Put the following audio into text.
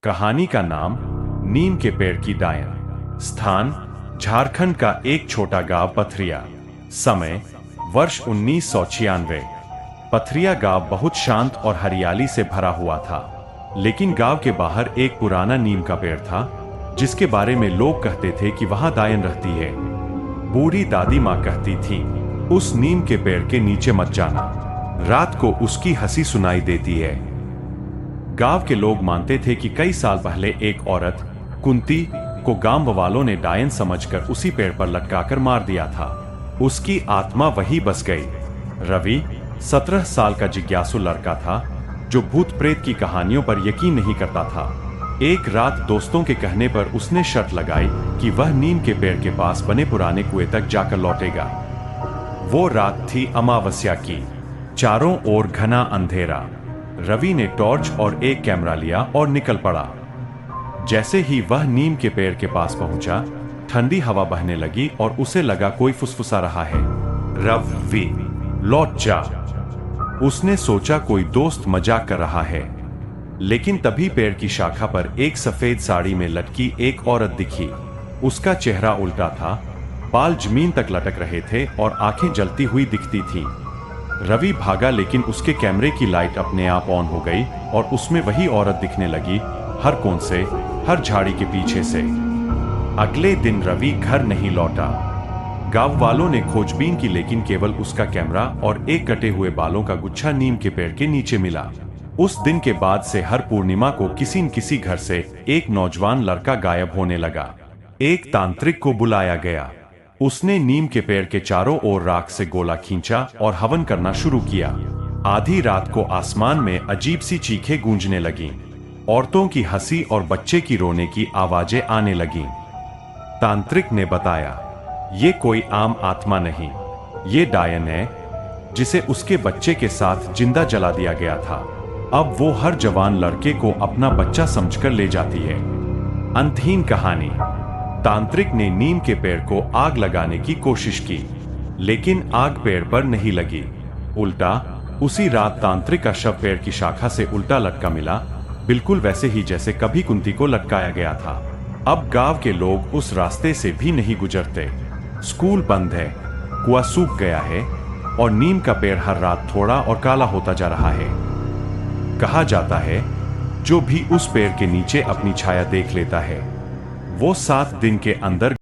कहानी का नाम नीम के पेड़ की डायन। स्थान झारखंड का एक छोटा गांव पथरिया। समय वर्ष 1996। पथरिया गांव बहुत शांत और हरियाली से भरा हुआ था, लेकिन गांव के बाहर एक पुराना नीम का पेड़ था जिसके बारे में लोग कहते थे कि वहां डायन रहती है। बूढ़ी दादी माँ कहती थी, उस नीम के पेड़ के नीचे मत जाना, रात को उसकी हंसी सुनाई देती है। गांव के लोग मानते थे कि कई साल पहले एक औरत कुंती को गांव वालों ने डायन समझकर उसी पेड़ पर लटकाकर मार दिया था। उसकी आत्मा वहीं बस गई। रवि 17 साल का जिज्ञासु लड़का था जो भूत प्रेत की कहानियों पर यकीन नहीं करता था। एक रात दोस्तों के कहने पर उसने शर्त लगाई कि वह नीम के पेड़ के पास बने पुराने कुएं तक जाकर लौटेगा। वो रात थी अमावस्या की, चारों ओर घना अंधेरा। रवि ने टॉर्च और एक कैमरा लिया और निकल पड़ा। जैसे ही वह नीम के पेड़ के पास पहुंचा, ठंडी हवा बहने लगी और उसे लगा कोई फुसफुसा रहा है। रवि, लौट जा। उसने सोचा कोई दोस्त मजाक कर रहा है, लेकिन तभी पेड़ की शाखा पर एक सफेद साड़ी में लटकी एक औरत दिखी। उसका चेहरा उल्टा था, बाल जमीन तक लटक रहे थे और आंखें जलती हुई दिखती थीं। रवि भागा, लेकिन उसके कैमरे की लाइट अपने आप ऑन हो गई और उसमें वही औरत दिखने लगी, हर कोन से, हर झाड़ी के पीछे से। अगले दिन रवि घर नहीं लौटा। गांव वालों ने खोजबीन की, लेकिन केवल उसका कैमरा और एक कटे हुए बालों का गुच्छा नीम के पेड़ के नीचे मिला। उस दिन के बाद से हर पूर्णिमा को किसी न किसी घर से एक नौजवान लड़का गायब होने लगा। एक तांत्रिक को बुलाया गया। उसने नीम के पेड़ के चारों ओर राख से गोला खींचा और हवन करना शुरू किया। आधी रात को आसमान में अजीब सी चीखें गूंजने लगीं। औरतों की हंसी और बच्चे की रोने की आवाजें आने लगीं। तांत्रिक ने बताया, ये कोई आम आत्मा नहीं, ये डायन है जिसे उसके बच्चे के साथ जिंदा जला दिया गया था। अब वो हर जवान लड़के को अपना बच्चा समझकर ले जाती है। अंतहीन कहानी। तांत्रिक ने नीम के पेड़ को आग लगाने की कोशिश की, लेकिन आग पेड़ पर नहीं लगी। उल्टा उसी रात तांत्रिक का शव पेड़ की शाखा से उल्टा लटका मिला, बिल्कुल वैसे ही जैसे कभी कुंती को लटकाया गया था। अब गांव के लोग उस रास्ते से भी नहीं गुजरते। स्कूल बंद है, कुआं सूख गया है और नीम का पेड़ हर रात थोड़ा और काला होता जा रहा है। कहा जाता है, जो भी उस पेड़ के नीचे अपनी छाया देख लेता है, वो 7 दिन के अंदर